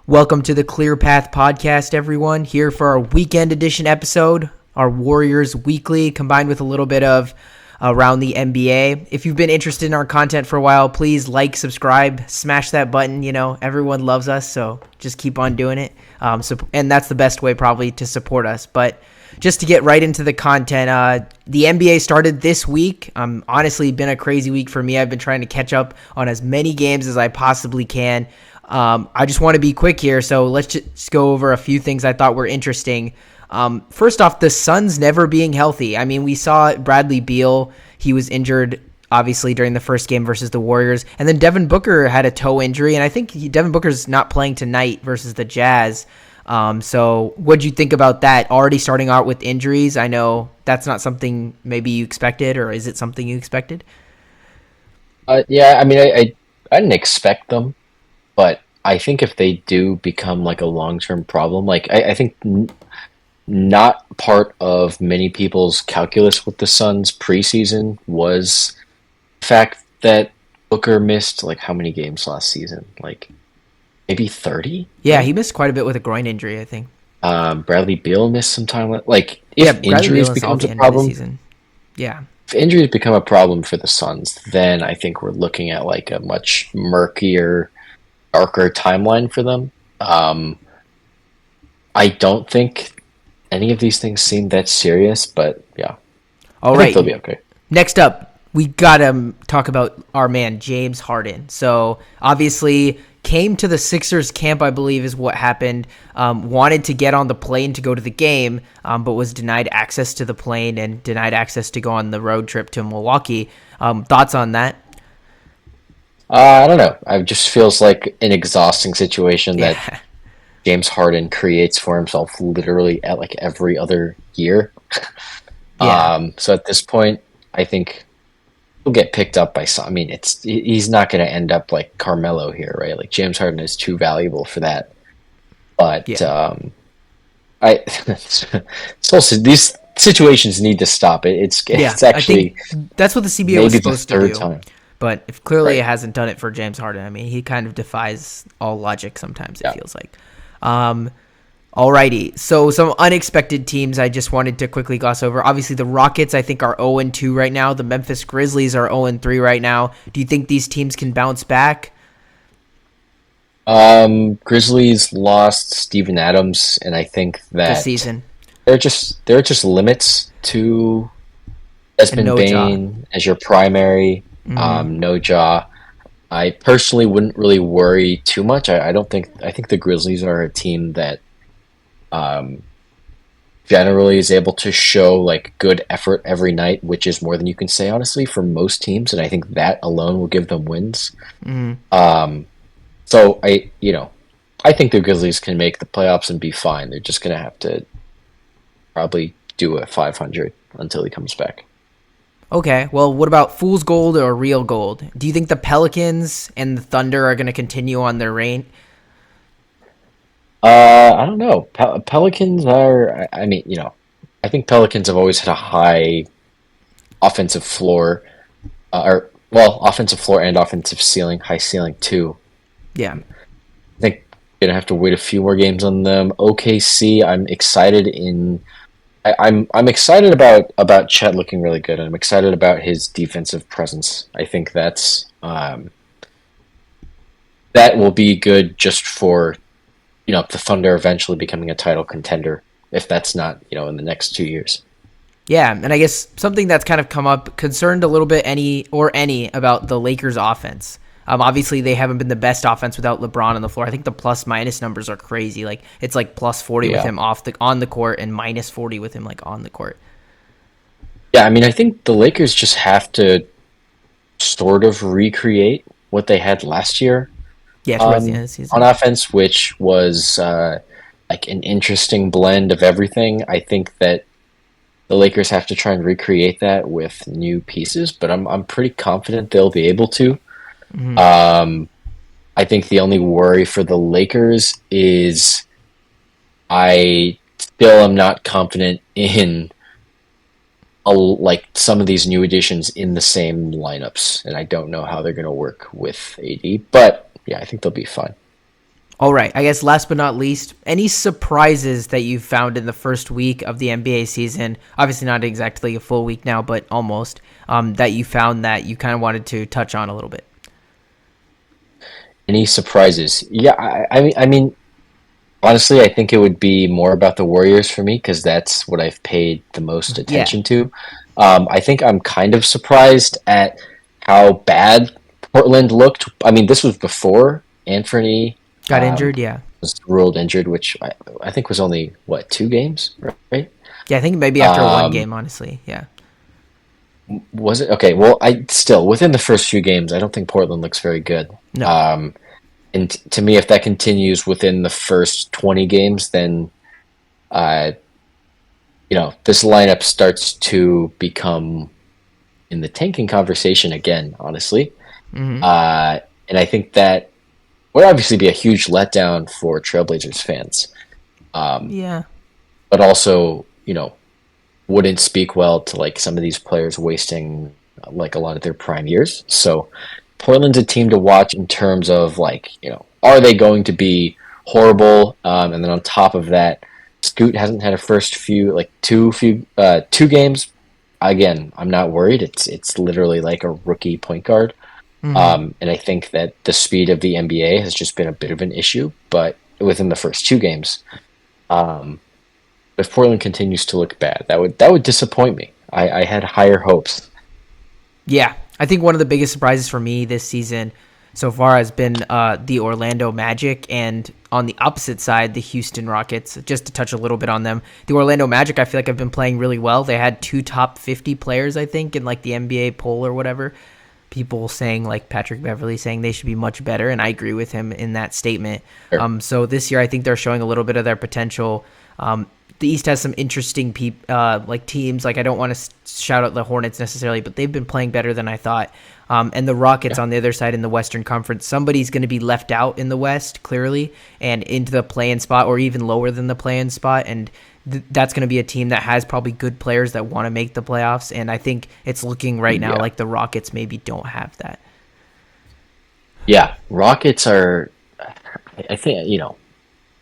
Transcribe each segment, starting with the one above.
Welcome to the Clear Path Podcast, everyone. Here for our weekend edition episode, our Warriors Weekly, combined with a little bit of around the NBA. If you've been interested in our content for a while, please like, subscribe, smash that button. You know, everyone loves us, so just keep on doing it. And that's the best way probably to support us. But just to get right into the content, the NBA started this week. Honestly, been a crazy week for me. I've been trying to catch up on as many games as I possibly can. I just want to be quick here, so let's just go over a few things I thought were interesting. First off, the Suns never being healthy. I mean, we saw Bradley Beal. He was injured, obviously, during the first game versus the Warriors. And then Devin Booker had a toe injury, and I think Devin Booker's not playing tonight versus the Jazz. So what'd you think about that? Already starting out with injuries? I know that's not something maybe you expected, or is it something you expected? Yeah, I mean, I didn't expect them. But I think if they do become like a long-term problem, like I think not part of many people's calculus with the Suns preseason was the fact that Booker missed like how many games last season? Like maybe 30? Yeah, he missed quite a bit with a groin injury, I think. Bradley Beal missed some time. Like Yeah, if Bradley injuries Beal is all becomes the a end of the problem, season. Yeah. if injuries become a problem for the Suns, then I think we're looking at like a much murkier, darker timeline for them. I don't think any of these things seem that serious, but yeah, All I think they'll right. be okay. Next up, we got to talk about our man, James Harden. So obviously came to the Sixers camp, I believe is what happened. Wanted to get on the plane to go to the game, but was denied access to the plane and denied access to go on the road trip to Milwaukee. Thoughts on that? I don't know. It just feels like an exhausting situation that Yeah. James Harden creates for himself literally at like every other year. Yeah. So at this point, I think he'll get picked up by some. I mean, he's not going to end up like Carmelo here, right? Like James Harden is too valuable for that. But Yeah. I these situations need to stop. Yeah. It's I actually think that's what the CBA was maybe the supposed to third do. time. But if clearly Right. it hasn't done it for James Harden, I mean, he kind of defies all logic sometimes, it Yeah. feels like. Alrighty. So some unexpected teams I just wanted to quickly gloss over. Obviously, the Rockets, I think, are 0-2 right now. The Memphis Grizzlies are 0-3 right now. Do you think these teams can bounce back? Grizzlies lost Steven Adams, and I think This that season? there are just limits to And Desmond no jaw. Bane as your primary. Hmm. No jaw. I personally wouldn't really worry too much. I don't think I think the Grizzlies are a team that um, generally is able to show like good effort every night, which is more than you can say honestly for most teams, and I think that alone will give them wins. Hmm. Um, so I think the Grizzlies can make the playoffs and be fine. They're just gonna have to probably do a 500 until he comes back. Okay. Well, what about fool's gold or real gold? Do you think the Pelicans and the Thunder are going to continue on their reign? I don't know. Pelicans are. I mean, I think Pelicans have always had a high offensive floor, or well, offensive floor and offensive ceiling, high ceiling too. Yeah. I think gonna have to wait a few more games on them. OKC, I'm excited in. I'm excited about Chet looking really good, and I'm excited about his defensive presence. I think that will be good just for the Thunder eventually becoming a title contender, if that's not in the next 2 years. Yeah, and I guess something that's kind of come up, concerned a little bit any about the Lakers offense. Obviously, they haven't been the best offense without LeBron on the floor. I think the plus minus numbers are crazy. Like it's like plus 40 with Yeah, him on the court and minus 40 with him like on the court. yeah. I mean, I think the Lakers just have to sort of recreate what they had last year Yeah, towards the end of the on season. offense, which was like an interesting blend of everything. I think that the Lakers have to try and recreate that with new pieces, but I'm pretty confident they'll be able to. Hmm. Um, I think the only worry for the Lakers is I still am not confident in like some of these new additions in the same lineups, and I don't know how they're going to work with AD. But yeah, I think they'll be fine. All right. I guess last but not least, any surprises that you found in the first week of the NBA season? Obviously, not exactly a full week now, but almost. That you found that you kind of wanted to touch on a little bit. Any surprises? Yeah, I mean, honestly, I think it would be more about the Warriors for me because that's what I've paid the most Yeah. attention to. I think I'm kind of surprised at how bad Portland looked. I mean, this was before Anthony Got injured. Yeah. was ruled injured, which I think was only what 2 games, right? Yeah. I think maybe after one Um, game, honestly. Yeah. was it okay? Well, I still within the first few games, I don't think Portland looks very good. No. And to me, if that continues within the first 20 games, then uh, this lineup starts to become in the tanking conversation again, honestly. Hmm. And I think that would obviously be a huge letdown for Trailblazers fans, Yeah. but also, wouldn't speak well to like some of these players wasting like a lot of their prime years. So Portland's a team to watch in terms of like, are they going to be horrible? And then on top of that, Scoot hasn't had a first few like two games. Again, I'm not worried. It's literally like a rookie point guard. Hmm. And I think that the speed of the NBA has just been a bit of an issue. But within the first 2 games, um, if Portland continues to look bad, that would disappoint me. I had higher hopes. Yeah, I think one of the biggest surprises for me this season so far has been the Orlando Magic, and on the opposite side, the Houston Rockets. Just to touch a little bit on them, the Orlando Magic, I feel like have been playing really well. They had 2 top 50 players, I think, in like the NBA poll or whatever. People saying like Patrick Beverley saying they should be much better, and I agree with him in that statement. Sure. So this year, I think they're showing a little bit of their potential. The East has some interesting like teams. Like I don't want to shout out the Hornets necessarily, but they've been playing better than I thought. And the Rockets Yeah. on the other side in the Western Conference, somebody's going to be left out in the West clearly and into the play-in spot or even lower than the play-in spot. And that's going to be a team that has probably good players that want to make the playoffs. And I think it's looking right now Yeah. like the Rockets maybe don't have that. Yeah. Rockets are, I think,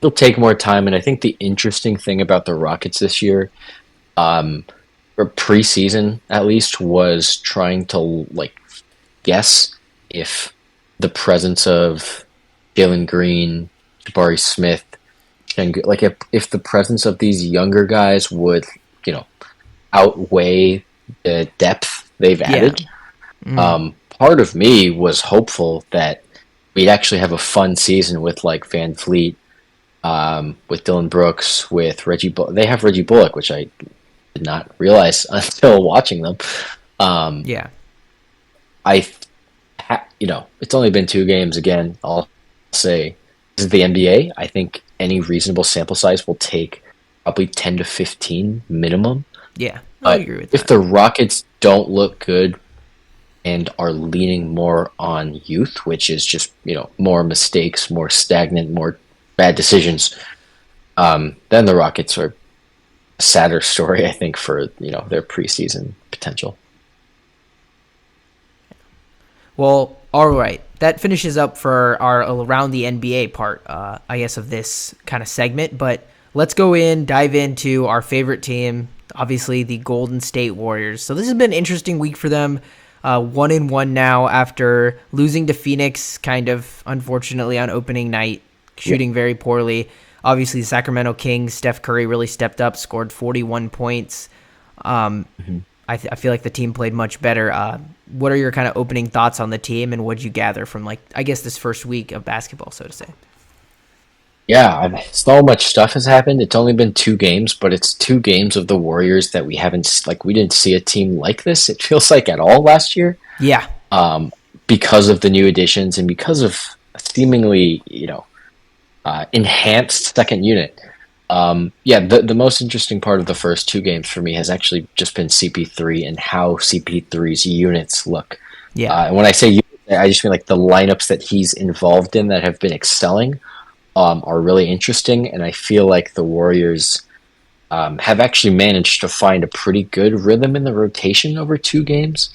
they'll take more time. And I think the interesting thing about the Rockets this year, or preseason at least, was trying to like guess if the presence of Jalen Green, Jabari Smith, like if the presence of these younger guys would, you know, outweigh the depth they've Yeah. added. Part of me was hopeful that we'd actually have a fun season with like Van Fleet, with Dylan Brooks, with Reggie. They have Reggie Bullock, which I did not realize until watching them. Um, Yeah. it's only been 2 games. Again, I'll say this is the NBA. I think any reasonable sample size will take probably 10 to 15 minimum. Yeah. I But agree with if that. the Rockets don't look good and are leaning more on youth, which is just, more mistakes, more stagnant, more bad decisions, then the Rockets are a sadder story, I think, for, their preseason potential. Well, all right. That finishes up for our around the NBA part, I guess, of this kind of segment. But let's dive into our favorite team, obviously the Golden State Warriors. So this has been an interesting week for them. 1-1 now after losing to Phoenix, kind of unfortunately on opening night, shooting very poorly. Obviously, the Sacramento Kings, Steph Curry really stepped up, scored 41 points. I feel like the team played much better. What are your kind of opening thoughts on the team, and what'd you gather from, like, I guess this first week of basketball, so to say? Yeah, so much stuff has happened. It's only been 2 games, but it's 2 games of the Warriors that we didn't see a team like this, it feels like, at all last year, Yeah, because of the new additions and because of seemingly, enhanced second unit. The most interesting part of the first 2 games for me has actually just been CP3 and how CP3's units look. yeah, And when I say units, I just mean like the lineups that he's involved in that have been excelling, are really interesting. And I feel like the Warriors have actually managed to find a pretty good rhythm in the rotation over 2 games.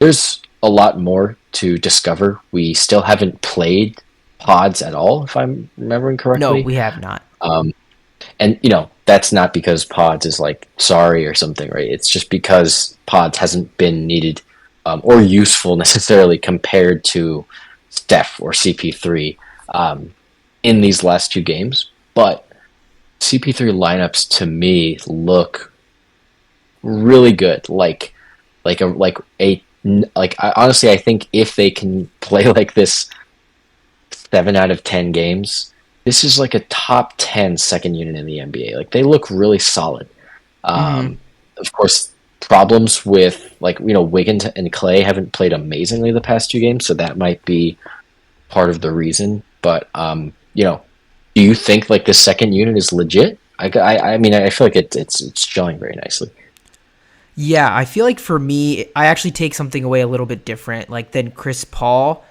There's a lot more to discover. We still haven't played pods at all, if I'm remembering No, correctly. we have not. And that's not because pods is like sorry or something, right? It's just because pods hasn't been needed or useful necessarily compared to Steph or CP3 in these last two games. But CP3 lineups to me look really good. Honestly, I think if they can play like this 7 out of 10 games, this is like a top 10 second unit in the NBA. Like they look really solid. Hmm. Of course, problems with Wiggins and Clay haven't played amazingly the past two games, so that might be part of the reason. But do you think like this second unit is legit? I mean, I feel like it's gelling very nicely. Yeah, I feel like for me, I actually take something away a little bit different, like than Chris Paul.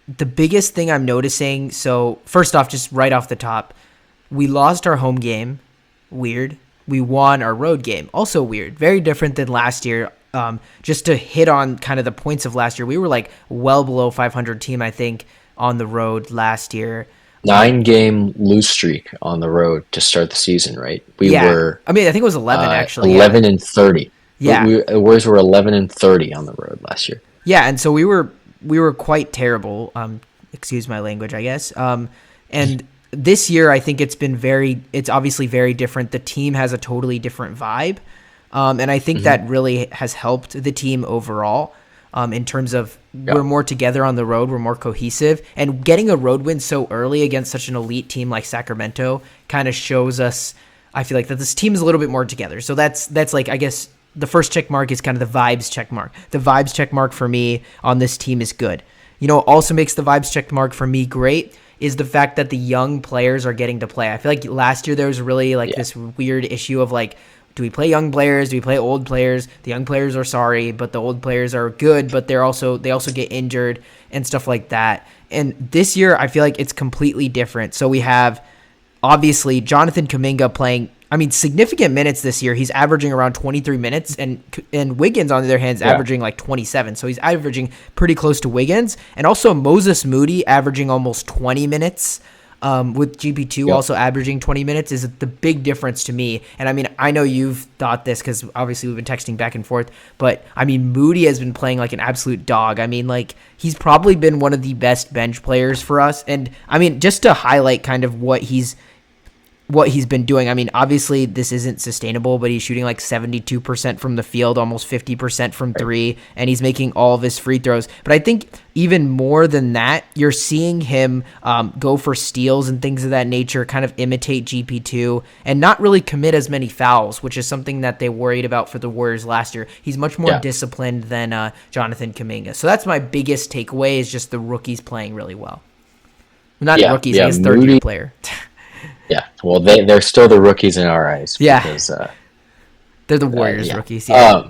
The biggest thing I'm noticing, so first off, just right off the top, we lost our home game. Weird. We won our road game. Also weird. Very different than last year. Just to hit on kind of the points of last year, we were like well below 500 team, I think, on the road last year. 9 game lose streak on the road to start the season, right? We Yeah. were I mean, I think it was 11 actually. Yeah. 11-30. Yeah. Warriors were 11-30 on the road last year. Yeah, and so we were quite terrible. Excuse my language, I guess. And this year, I think it's obviously very different. The team has a totally different vibe, and I think Mm-hmm. that really has helped the team overall. In terms of Yeah. we're more together on the road, we're more cohesive, and getting a road win so early against such an elite team like Sacramento kind of shows us. I feel like that this team is a little bit more together. So that's like, I guess, the first check mark is kind of the vibes check mark. The vibes check mark for me on this team is good. Also makes the vibes check mark for me great is the fact that the young players are getting to play. I feel like last year there was really like Yeah. this weird issue of like, do we play young players? Do we play old players? The young players are sorry, but the old players are good, but they also get injured and stuff like that. And this year I feel like it's completely different. So we have obviously Jonathan Kuminga playing, I mean, significant minutes this year. He's averaging around 23 minutes, and Wiggins, on the other hand, is Yeah. averaging like 27. So he's averaging pretty close to Wiggins. And also Moses Moody averaging almost 20 minutes, with GP2 Yep. also averaging 20 minutes is the big difference to me. And I mean, I know you've thought this because obviously we've been texting back and forth, but I mean, Moody has been playing like an absolute dog. I mean, like he's probably been one of the best bench players for us. And I mean, just to highlight kind of what he's been doing. I mean, obviously this isn't sustainable, but he's shooting like 72% from the field, almost 50% from three, and he's making all of his free throws. But I think even more than that, you're seeing him go for steals and things of that nature, kind of imitate GP2 and not really commit as many fouls, which is something that they worried about for the Warriors last year. He's much more Yeah. disciplined than Jonathan Kuminga. So that's my biggest takeaway is just the rookies playing really well. Not Yeah. rookies, I Yeah. guess third-year player. Yeah. Well, they're still the rookies in our eyes Yeah. because They're the Warriors yeah. rookies, yeah.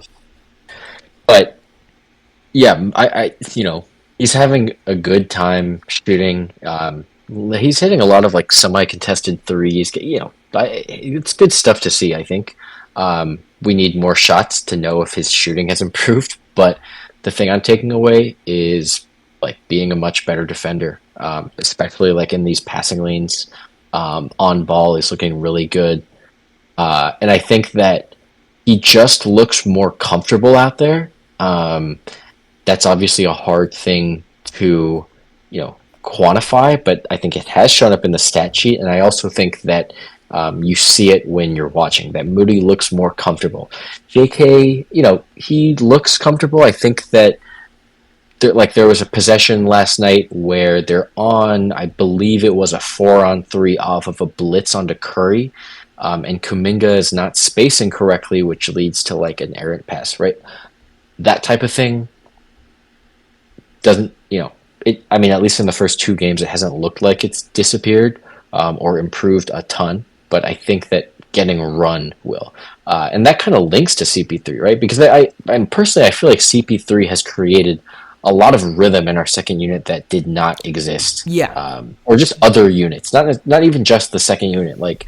But yeah, he's having a good time shooting. He's hitting a lot of like semi-contested threes. It's good stuff to see. I think we need more shots to know if his shooting has improved. But the thing I'm taking away is like being a much better defender, especially like in these passing lanes. On ball is looking really good, and I think that he just looks more comfortable out there. That's obviously a hard thing to, quantify, but I think it has shown up in the stat sheet, and I also think that you see it when you're watching. That Moody looks more comfortable. JK, he looks comfortable. I think that there was a possession last night where they're on, I believe it was a 4-on-3 off of a blitz onto Curry, and Kuminga is not spacing correctly, which leads to like an errant pass, right? That type of thing doesn't, I mean, at least in the first two games, it hasn't looked like it's disappeared or improved a ton, but I think that getting a run will. And that kind of links to CP3, right? Because I'm personally, I feel like CP3 has created a lot of rhythm in our second unit that did not exist. Yeah. Or just other units, not even just the second unit. Like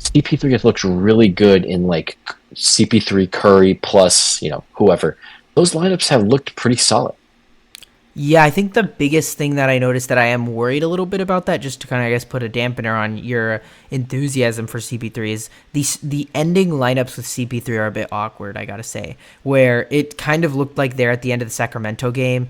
CP3 has looked really good in like CP3 Curry plus whoever. Those lineups have looked pretty solid. Yeah, I think the biggest thing that I noticed that I am worried a little bit about that, just to kind of I guess put a dampener on your enthusiasm for CP3, is the ending lineups with CP3 are a bit awkward. I gotta say, where it kind of looked like there at the end of the Sacramento game,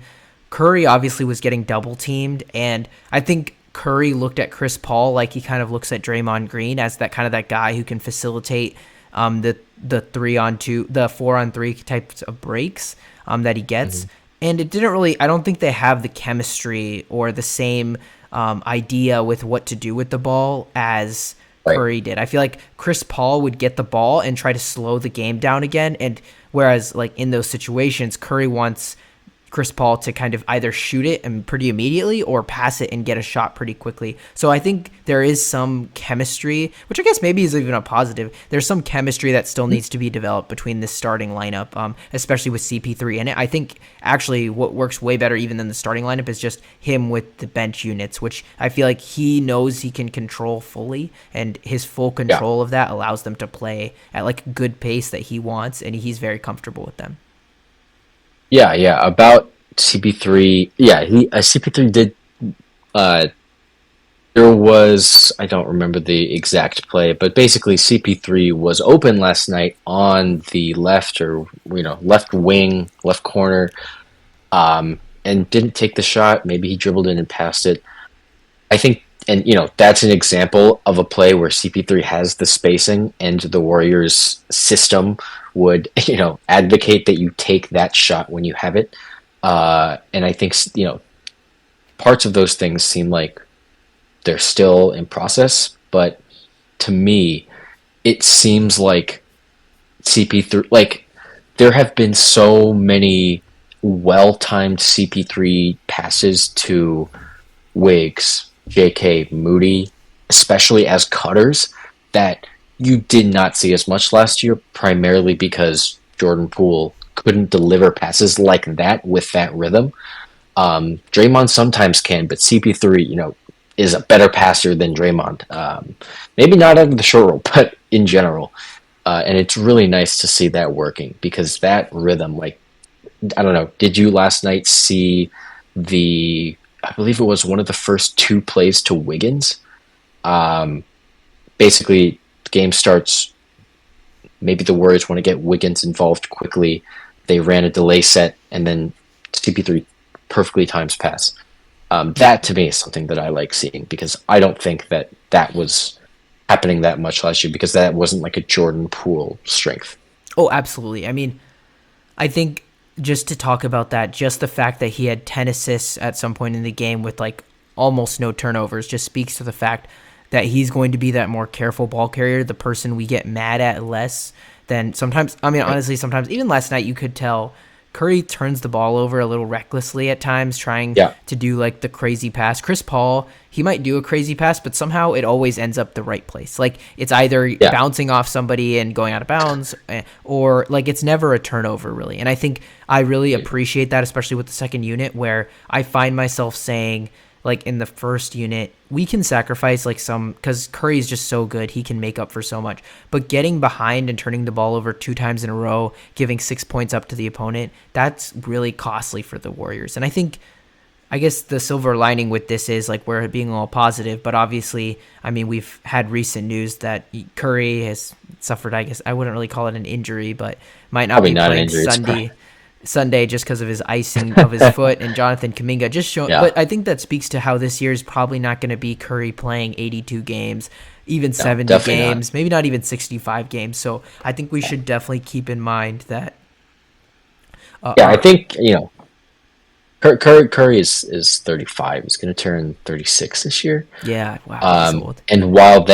Curry obviously was getting double teamed, and I think Curry looked at Chris Paul like he kind of looks at Draymond Green as that kind of that guy who can facilitate the 3-on-2, the 4-on-3 types of breaks that he gets. Mhm. And it didn't really, I don't think they have the chemistry or the same idea with what to do with the ball as Right. Curry did. I feel like Chris Paul would get the ball and try to slow the game down again. And whereas, like, in those situations, Curry wants Chris Paul to kind of either shoot it and pretty immediately or pass it and get a shot pretty quickly. So I think there is some chemistry, which I guess maybe is even a positive. There's some chemistry that still needs to be developed between this starting lineup, especially with CP3 in it. I think actually what works way better even than the starting lineup is just him with the bench units, which I feel like he knows he can control fully, and his full Yeah. control of that allows them to play at like a good pace that he wants, and he's very comfortable with them. Yeah, yeah. About CP3, yeah, he CP3 did. Uh, there was, I don't remember the exact play, but basically CP3 was open last night on the left, or left wing, left corner, and didn't take the shot. Maybe he dribbled in and passed it. I think, and that's an example of a play where CP3 has the spacing, and the Warriors system would advocate that you take that shot when you have it. And I think parts of those things seem like they're still in process, but to me, it seems like CP3, like, there have been so many well-timed CP3 passes to Wiggs, JK, Moody, especially as cutters, that you did not see as much last year, primarily because Jordan Poole couldn't deliver passes like that with that rhythm. Draymond sometimes can, but CP3, is a better passer than Draymond. Maybe not out of the short roll, but in general. And it's really nice to see that working, because that rhythm, like, I don't know, did you last night see I believe it was one of the first two plays to Wiggins? Um, Basically, the game starts. Maybe the Warriors want to get Wiggins involved quickly. They ran a delay set, and then CP3 perfectly times pass. That to me is something that I like seeing, because I don't think that was happening that much last year, because that wasn't like a Jordan Poole strength. Oh, absolutely. I mean, I think just to talk about that, just the fact that he had 10 assists at some point in the game with like almost no turnovers just speaks to the fact that he's going to be that more careful ball carrier, the person we get mad at less than sometimes. I mean, honestly, sometimes even last night you could tell Curry turns the ball over a little recklessly at times, trying Yeah, to do like the crazy pass. Chris Paul, he might do a crazy pass, but somehow it always ends up the right place. Like it's either yeah, bouncing off somebody and going out of bounds, or like it's never a turnover really. And I think I really appreciate that, especially with the second unit, where I find myself saying, like in the first unit, we can sacrifice like some, because Curry's just so good, he can make up for so much. But getting behind and turning the ball over 2 times in a row, giving 6 points up to the opponent, that's really costly for the Warriors. And I guess the silver lining with this is like we're being all positive, but obviously, I mean, we've had recent news that Curry has suffered, I guess I wouldn't really call it an injury, but might not probably be not an playing injury. It's probably, Sunday just because of his icing of his foot, and Jonathan Kuminga just showing. yeah, But I think that speaks to how this year is probably not going to be Curry playing 82 games, even no, 70 definitely not. games, maybe not even 65 games. So I think we should definitely keep in mind that Yeah, I our think Curry is 35. He's going to turn 36 this year. yeah, wow, he's old. And while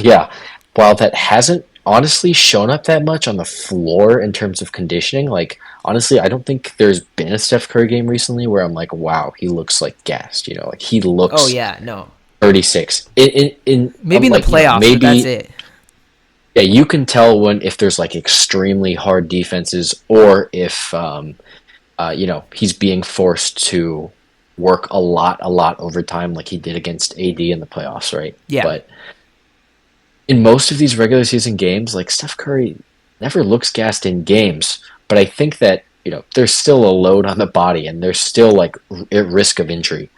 yeah, while that hasn't honestly shown up that much on the floor in terms of conditioning, like, honestly, I don't think there's been a Steph Curry game recently where I'm like, wow, he looks like gassed. Like, he Oh looks yeah, no, 36. maybe in the Like, playoffs, but that's maybe, it. yeah, you can tell when, if there's like extremely hard defenses, or if he's being forced to work a lot overtime, like he did against AD in the playoffs, right? Yeah, But in most of these regular season games, like, Steph Curry never looks gassed in games. But I think that there's still a load on the body, and there's still like at risk of injury,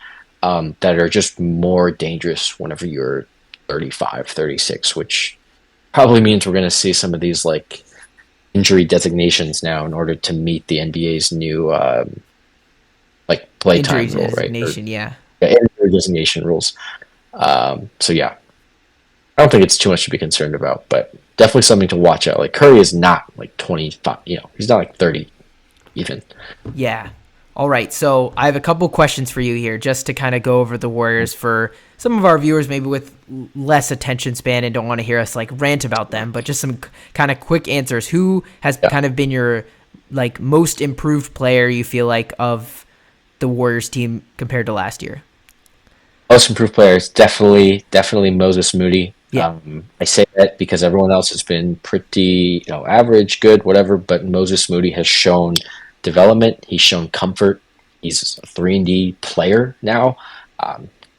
that are just more dangerous whenever you're 35, 36, which probably means we're going to see some of these like injury designations now in order to meet the NBA's new like Injury playtime rule, right? Or designation, yeah. yeah, injury designation rules. So yeah, I don't think it's too much to be concerned about, but definitely something to watch out. Like Curry is not like 25, he's not like 30 even. Yeah. All right. So I have a couple questions for you here just to kind of go over the Warriors for some of our viewers, maybe with less attention span and don't want to hear us like rant about them, but just some kind of quick answers. Who has kind of been your like most improved player you feel like of the Warriors team compared to last year? Most improved players, definitely Moses Moody. Yeah. I say that because everyone else has been pretty, average, good, whatever. But Moses Moody has shown development. He's shown comfort. He's a 3-and-D player now.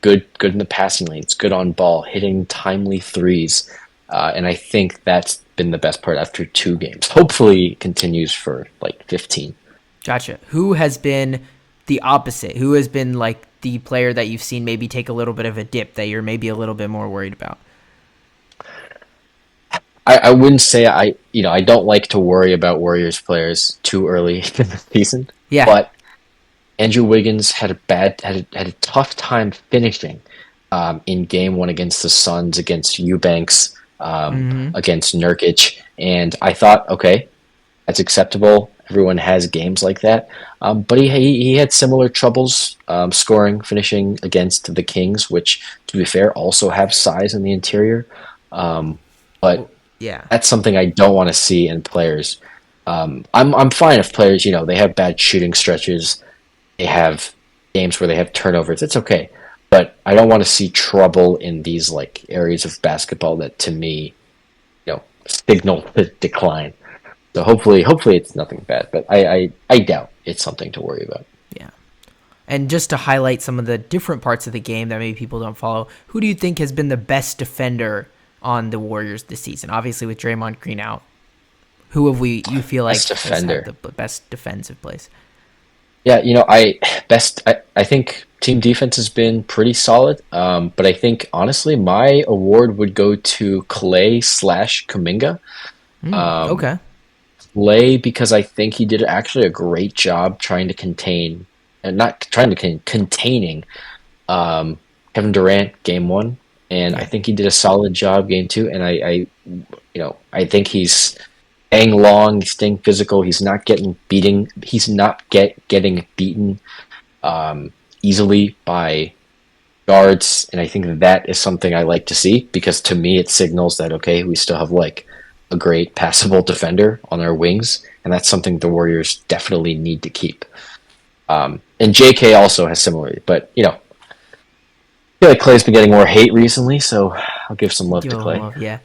Good in the passing lanes. Good on ball, hitting timely threes. And I think that's been the best part after 2 games. Hopefully, it continues for like 15. Gotcha. Who has been the opposite? Who has been like the player that you've seen maybe take a little bit of a dip that you're maybe a little bit more worried about? I wouldn't say I don't like to worry about Warriors players too early in the season. Yeah. But Andrew Wiggins had a tough time finishing in game 1 against the Suns, against Eubanks, against Nurkic, and I thought, okay, that's acceptable. Everyone has games like that, but he had similar troubles scoring, finishing against the Kings, which, to be fair, also have size in the interior. But Yeah. that's something I don't want to see in players. I'm fine if players, they have bad shooting stretches, they have games where they have turnovers. It's okay, but I don't want to see trouble in these like areas of basketball that, to me, signal the decline. So hopefully it's nothing bad, but I doubt it's something to worry about. Yeah. And just to highlight some of the different parts of the game that maybe people don't follow, who do you think has been the best defender on the Warriors this season? Obviously, with Draymond Green out, who have you feel like Best has defender. had the best defensive plays? Yeah, I think team defense has been pretty solid. But I think honestly, my award would go to Clay/Kuminga. Okay. Clay, because I think he did actually a great job trying to contain, and not trying to containing Kevin Durant game 1, and I think he did a solid job game 2. And I think he's staying long, he's staying physical. He's not getting beating. He's not getting beaten easily by guards, and I think that is something I like to see, because to me it signals that, okay, we still have like a great passable defender on our wings, and that's something the Warriors definitely need to keep. And JK also has similarly, but I feel like Clay's been getting more hate recently, so I'll give some love to Clay. Yeah.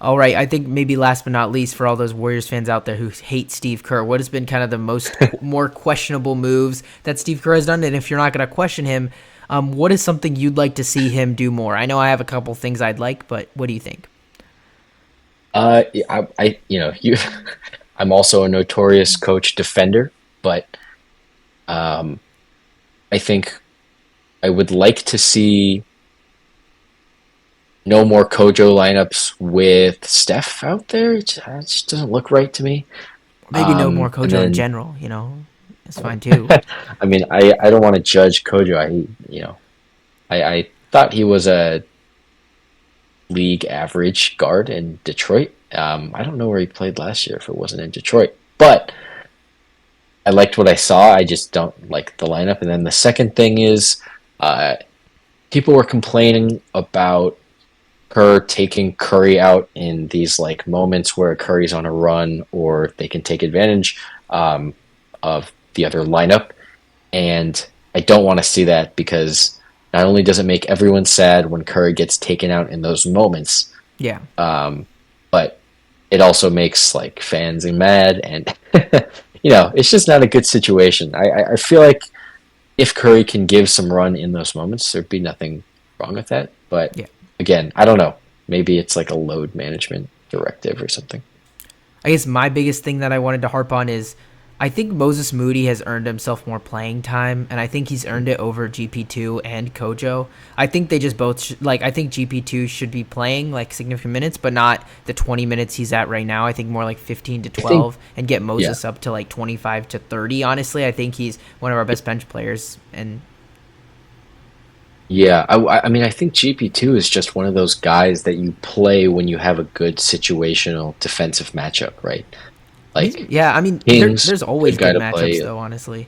All right. I think maybe last but not least, for all those Warriors fans out there who hate Steve Kerr, what has been kind of the more questionable moves that Steve Kerr has done? And if you're not going to question him, what is something you'd like to see him do more? I know I have a couple things I'd like, but what do you think? I'm also a notorious coach defender, but I think I would like to see no more Kojo lineups with Steph out there. It just doesn't look right to me. Maybe no more Kojo in general. It's fine too. I mean, I don't want to judge Kojo. I thought he was a league average guard in Detroit. I don't know where he played last year if it wasn't in Detroit, but I liked what I saw. I just don't like the lineup. And then the second thing is, people were complaining about Kerr taking Curry out in these like moments where Curry's on a run, or they can take advantage of the other lineup. And I don't want to see that, because not only does it make everyone sad when Curry gets taken out in those moments, Yeah. But it also makes like fans mad, and it's just not a good situation. I feel like if Curry can give some run in those moments, there'd be nothing wrong with that. But again, I don't know. Maybe it's like a load management directive or something. I guess my biggest thing that I wanted to harp on is I think Moses Moody has earned himself more playing time, and I think he's earned it over GP2 and Kojo. I think they just both I think GP2 should be playing like significant minutes, but not the 20 minutes he's at right now. I think more like 15 to I think 12, and get yeah. Moses up to like 25 to 30. Honestly, I think he's one of our best bench players, and Yeah, I mean, I think GP2 is just one of those guys that you play when you have a good situational defensive matchup, right? Like yeah, I mean, Kings, there's always good guy good to matchups play. I though. Honestly,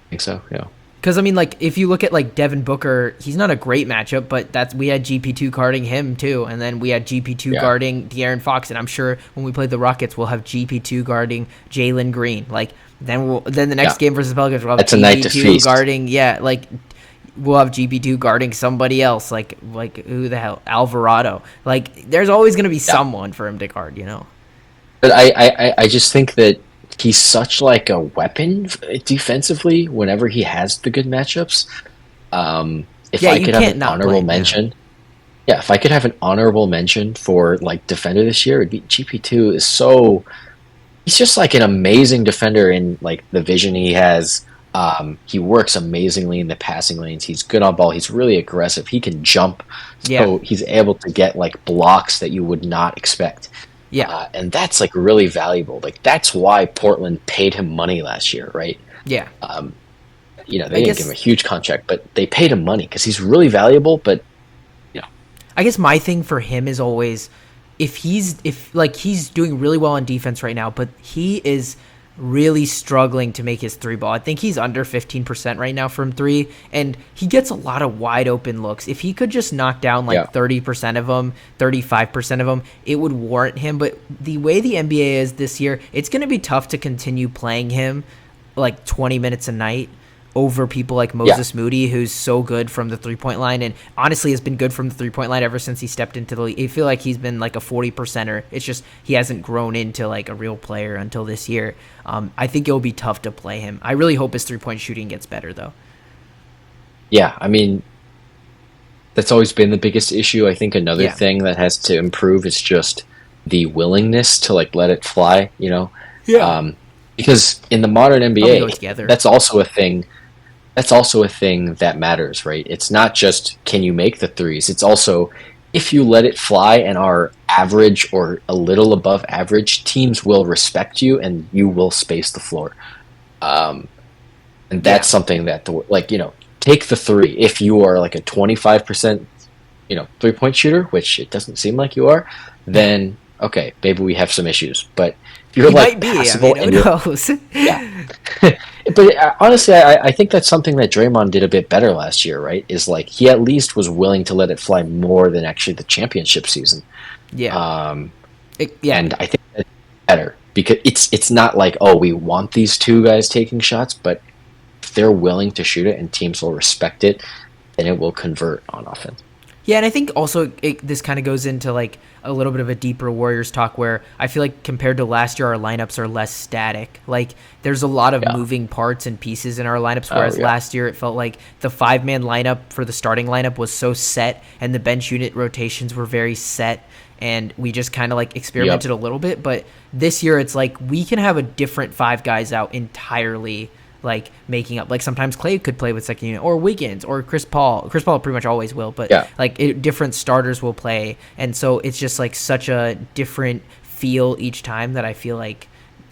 think so. Yeah, because I mean, like if you look at like Devin Booker, he's not a great matchup, but that's we had GP2 guarding him too, and then we had GP2 yeah. guarding De'Aaron Fox, and I'm sure when we play the Rockets, we'll have GP2 guarding Jalen Green. Like then the next Yeah, game versus Pelicans, we'll have that's a night to GP2 feast. guarding we'll have GP2 guarding somebody else, like who the hell, Alvarado. Like there's always gonna be Yeah, someone for him to guard, you know? but I just think that he's such like a weapon defensively whenever he has the good matchups. If Yeah, I you could have an can't not play honorable him. Yeah, mention, yeah, if I could have an honorable mention for like defender this year, it'd be GP2 is so he's just like an amazing defender in like the vision he has. He works amazingly in the passing lanes. He's good on ball. He's really aggressive. He can jump, yeah, so he's able to get like blocks that you would not expect, yeah, and that's like really valuable. Like that's why Portland paid him money last year, right? yeah. I They didn't give him guess a huge contract, but they paid him money because he's really valuable. But you know, I guess my thing for him is always if like he's doing really well on defense right now, but he is really struggling to make his three ball. I think he's under 15% right now from three, and he gets a lot of wide open looks. If he could just knock down yeah, like 30% of them, 35% of them, it would warrant him. But the way the NBA is this year, it's going to be tough to continue playing him like 20 minutes a night over people like yeah. Moses Moody, who's so good from the 3-point line, and honestly has been good from the 3-point line ever since he stepped into the league. I feel like he's been like a 40%er. It's just he hasn't grown into like a real player until this year. I think it'll be tough to play him. I really hope his 3-point shooting gets better though. Yeah, I mean, that's always been the biggest issue. I think another Yeah. thing that has to improve is just the willingness to like let it fly, Yeah. um, because in the modern Probably NBA, go together. that's also a thing. That's also a thing that matters, right? It's not just can you make the threes. It's also if you let it fly and are average or a little above average, teams will respect you and you will space the floor. Um, and Yeah. that's something that take the three. If you are like a 25% 3-point shooter, which it doesn't seem like you are, then okay, maybe we have some issues. But if you're He like might be. I passable mean, who and you're knows? yeah. But honestly, I think that's something that Draymond did a bit better last year, right? Is like he at least was willing to let it fly more than actually the championship season. Yeah. Um, Yeah. and I think that's better because it's not like, oh, we want these two guys taking shots, but if they're willing to shoot it and teams will respect it, then it will convert on offense. Yeah, and I think also this kind of goes into like a little bit of a deeper Warriors talk where I feel like compared to last year, our lineups are less static. Like there's a lot of Yeah. moving parts and pieces in our lineups, Oh whereas yeah. last year it felt like the 5-man lineup for the starting lineup was so set and the bench unit rotations were very set. And we just kind of like experimented Yep. a little bit. But this year it's like we can have a different 5 guys out entirely, like making up. Like sometimes Clay could play with second unit, or Wiggins, or Chris Paul. Chris Paul pretty much always will, but Yeah. like different starters will play, and so it's just like such a different feel each time that I feel like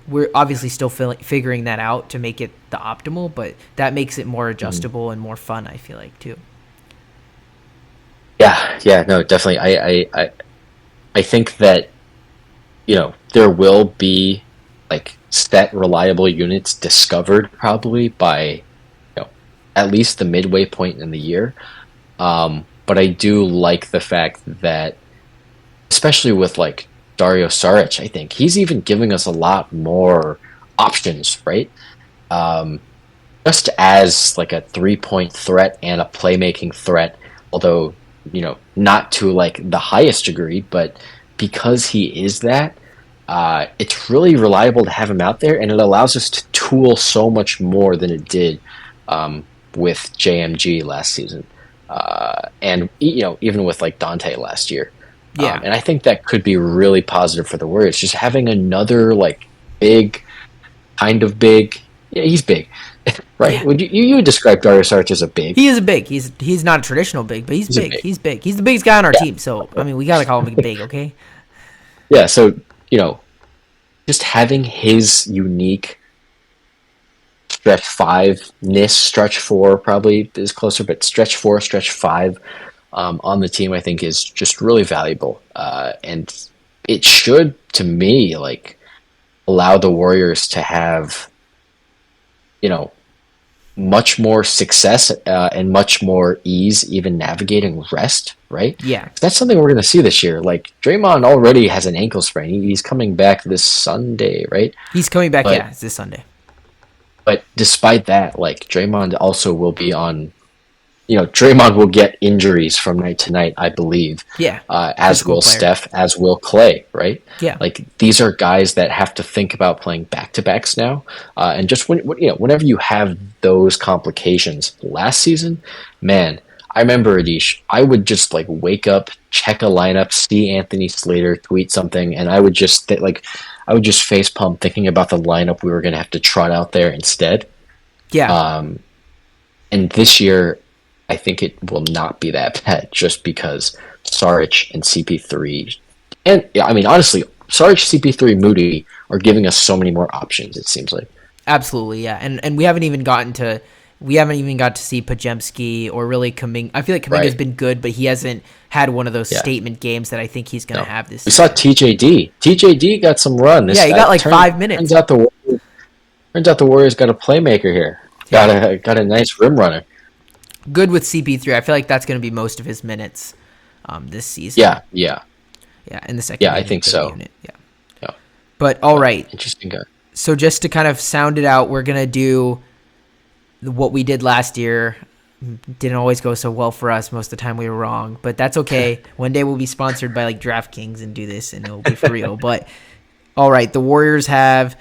we're obviously still figuring that out to make it the optimal, but that makes it more adjustable and more fun. I feel like too. Yeah, yeah, no, definitely. I think that there will be like set reliable units discovered probably by at least the midway point in the year. But I do like the fact that, especially with like Dario Saric, I think he's even giving us a lot more options, right? Um, just as like a 3-point threat and a playmaking threat, although not to like the highest degree, but because he is that, it's really reliable to have him out there, and it allows us to tool so much more than it did with JMG last season, and even with like Dante last year. Yeah, And I think that could be really positive for the Warriors, just having another like big kind of big. Yeah, he's big, right? Yeah. Would you would describe Darius Arch as a big? He is a big. He's not a traditional big, but he's He's a big. big. He's big. He's the biggest guy on our Yeah. team. So I mean, we gotta call him big, okay? Yeah. So you know, just having his unique stretch five ness, stretch four probably is closer, but stretch four, stretch five on the team, I think is just really valuable, and it should, to me, like allow the Warriors to have, you know, much more success and much more ease even navigating rest, right? Yeah. That's something we're going to see this year. Like Draymond already has an ankle sprain. He's coming back this Sunday, right? He's coming back. But Yeah, it's this Sunday. but despite that, like Draymond also will be on. Draymond will get injuries from night to night, I believe. Yeah. As Physical will player. Steph, as will Clay, right? Yeah. Like these are guys that have to think about playing back to backs now, and just whenever you have those complications. Last season, man, I remember Adish. I would just like wake up, check a lineup, see Anthony Slater tweet something, and I would just I would just face pump thinking about the lineup we were going to have to trot out there instead. Yeah. And this year, I think it will not be that bad just because Saric and CP3, and yeah, I mean honestly, Saric, CP3, Moody are giving us so many more options. It seems like. Absolutely, yeah. And we haven't even got to see Pajemski or really Kuminga. I feel like Kuminga's Right. been good, but he hasn't had one of those Yeah. statement games that I think he's going to have this We year. saw TJD. TJD got some run. Yeah, he got like 5 minutes. Turns out the Warriors got a playmaker here. Yeah. Got a nice rim runner. Good with CP3. I feel like that's going to be most of his minutes this season. Yeah. Yeah, in the second Yeah, I unit, think third so. Unit. Yeah. Yeah. But all right. Interesting guy. So just to kind of sound it out, we're going to do what we did last year. Didn't always go so well for us. Most of the time we were wrong, but that's okay. One day we'll be sponsored by like DraftKings and do this and it'll be for real. But all right, the Warriors have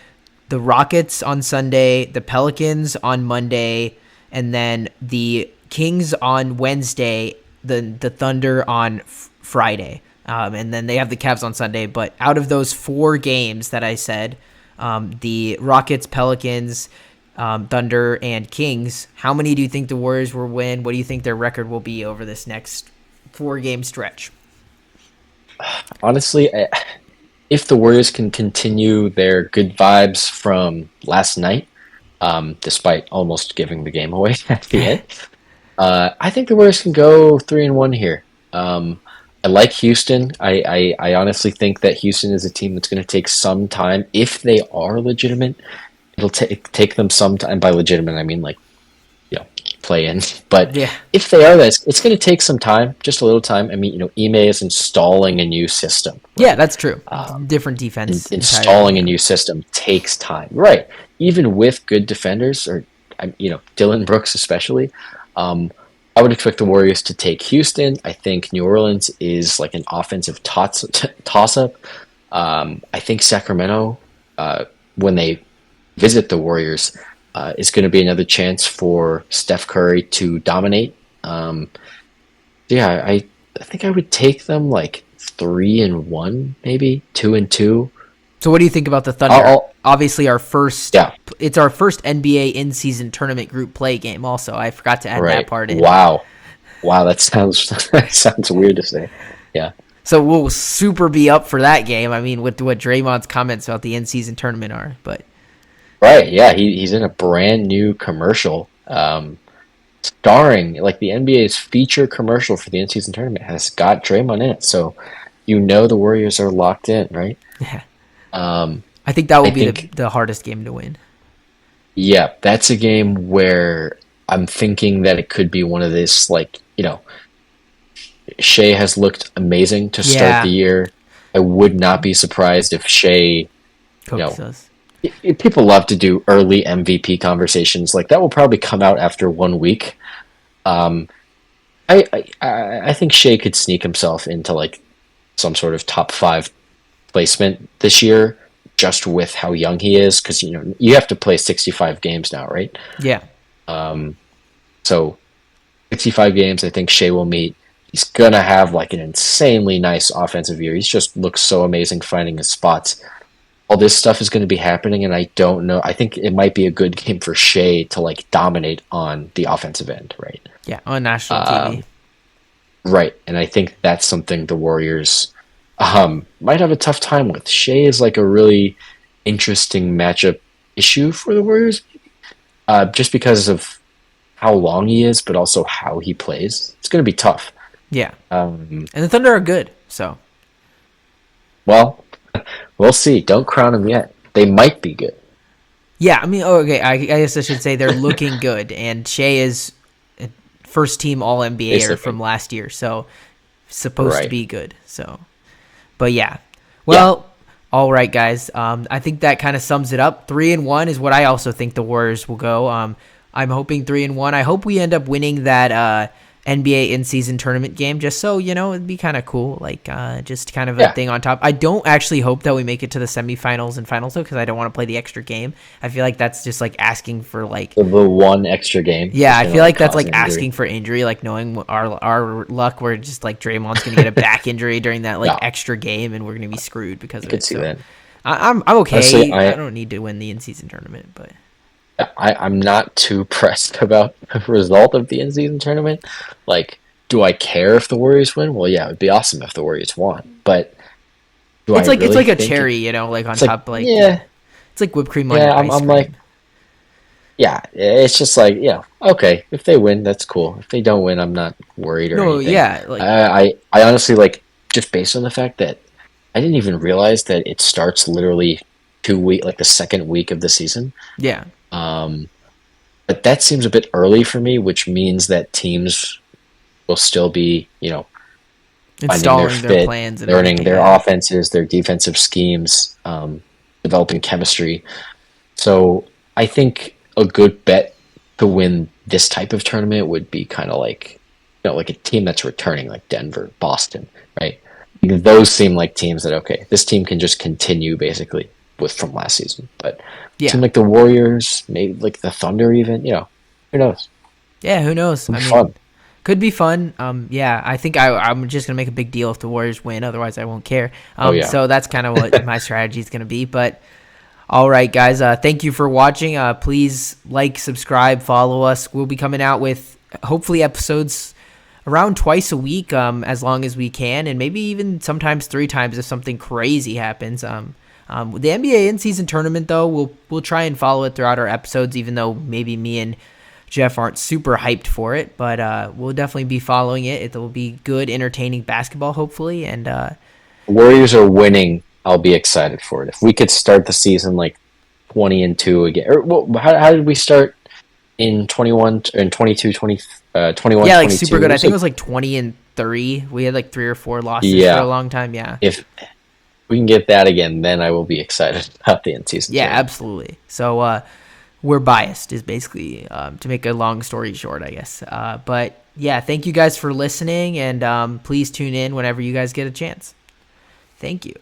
the Rockets on Sunday, the Pelicans on Monday, and then the Kings on Wednesday, the Thunder on Friday. And then they have the Cavs on Sunday. But out of those 4 games that I said, the Rockets, Pelicans, Thunder, and Kings, how many do you think the Warriors will win? What do you think their record will be over this next 4-game stretch? Honestly, if the Warriors can continue their good vibes from last night, despite almost giving the game away at the end, I think the Warriors can go 3-1 here. I like Houston. I honestly think that Houston is a team that's going to take some time. If they are legitimate, it'll take them some time. By legitimate, I mean like, play in. But Yeah. if they are, it's going to take some time, just a little time. I mean, Ime is installing a new system. Yeah, that's true. Different defense. Installing entirely. a new system takes time, right? Even with good defenders, or Dylan Brooks especially, I would expect the Warriors to take Houston. I think New Orleans is like an offensive toss-up. I think Sacramento, when they visit the Warriors, is going to be another chance for Steph Curry to dominate. Yeah, I think I would take them like 3-1, maybe 2-2. So what do you think about the Thunder? Obviously, it's our first NBA in-season tournament group play game. Also, I forgot to add that part in. Wow, that sounds weird to say. Yeah. So we'll super be up for that game. I mean, with what Draymond's comments about the in-season tournament are, but right, yeah, he's in a brand new commercial, starring like the NBA's feature commercial for the in-season tournament has got Draymond in it. So the Warriors are locked in, right? Yeah. I think that will be the hardest game to win. Yeah, that's a game where I'm thinking that it could be one of this, like, Shea has looked amazing to start the year. I would not be surprised if Shea, people love to do early MVP conversations. Like that will probably come out after 1 week. I think Shea could sneak himself into like some sort of top 5 placement this year, just with how young he is, because you have to play 65 games now, right? Yeah. So 65 games, I think Shea will meet. He's gonna have like an insanely nice offensive year. He's just looks so amazing finding his spots. all this stuff is going to be happening, and I don't know. I think it might be a good game for Shea to like dominate on the offensive end, right? Yeah, on national TV. Um, right, and I think that's something the Warriors might have a tough time with. Shea is like a really interesting matchup issue for the Warriors, just because of how long he is, but also how he plays. It's going to be tough. Yeah, Um, and the Thunder are good, so well, we'll see. Don't crown them yet. They might be good. yeah. I mean, okay. I guess I should say they're looking good, and Shea is a first team All NBA from Basically, last year, so supposed to right? be good. So, but yeah, Yeah, well. All right, guys. I think that kind of sums it up. 3-1 is what I also think the Warriors will go. I'm hoping 3-1. I hope we end up winning that NBA in-season tournament game, just so it'd be kind of cool, like just kind of a yeah. thing on top. I don't actually hope that we make it to the semifinals and finals though, because I don't want to play the extra game. I feel like that's just like asking for like. The one extra game Yeah, is I going to feel like like that's cause like an asking injury. for injury, like knowing our luck. We're just like Draymond's gonna get a back injury during that like Yeah, extra game, and we're gonna be screwed because I of could it. see So that. I'm Honestly, okay. I don't need to win the in-season tournament, but I'm not too pressed about the result of the in-season tournament. Like, do I care if the Warriors win? Well, yeah, it'd be awesome if the Warriors won. But do I it's really like a think cherry, like on it's like, top, like yeah, yeah, it's like whipped cream on yeah. your ice I'm like, cream. yeah. It's just like, okay. If they win, that's cool. If they don't win, I'm not worried or No, anything. yeah, like I honestly like just based on the fact that I didn't even realize that it starts literally 2 week, like the second week of the season. yeah, Um, but that seems a bit early for me, which means that teams will still be, finding their installing their fit, plans and learning everything. their Yeah, offenses, their defensive schemes, developing chemistry. So I think a good bet to win this type of tournament would be kind of like, like a team that's returning, like Denver, Boston, right? Because those seem like teams that okay, this team can just continue basically with from last season. But yeah, seem like the Warriors, maybe like the Thunder, even, who knows? yeah. Who knows? It'll I be mean, fun. could be fun. Yeah, I think I'm just gonna make a big deal if the Warriors win. Otherwise, I won't care. Oh yeah. So that's kind of what my strategy is gonna be. But all right, guys. Thank you for watching. Please like, subscribe, follow us. We'll be coming out with hopefully episodes around twice a week, as long as we can, and maybe even sometimes 3 times if something crazy happens. The NBA in-season tournament, though, we'll try and follow it throughout our episodes, even though maybe me and Jeff aren't super hyped for it, but we'll definitely be following it. It will be good, entertaining basketball, hopefully, and Warriors are winning. I'll be excited for it. If we could start the season like 20-2 again, or well, how did we start in 21 and 22, 20, 21, yeah, like 22? super It good. I was think it like, was like 20-3. We had like 3 or 4 losses for a yeah. long time. Yeah. If we can get that again, then I will be excited about the in-season Yeah, tournament. absolutely. So we're biased is basically to make a long story short, I guess. But yeah, thank you guys for listening, and please tune in whenever you guys get a chance. Thank you.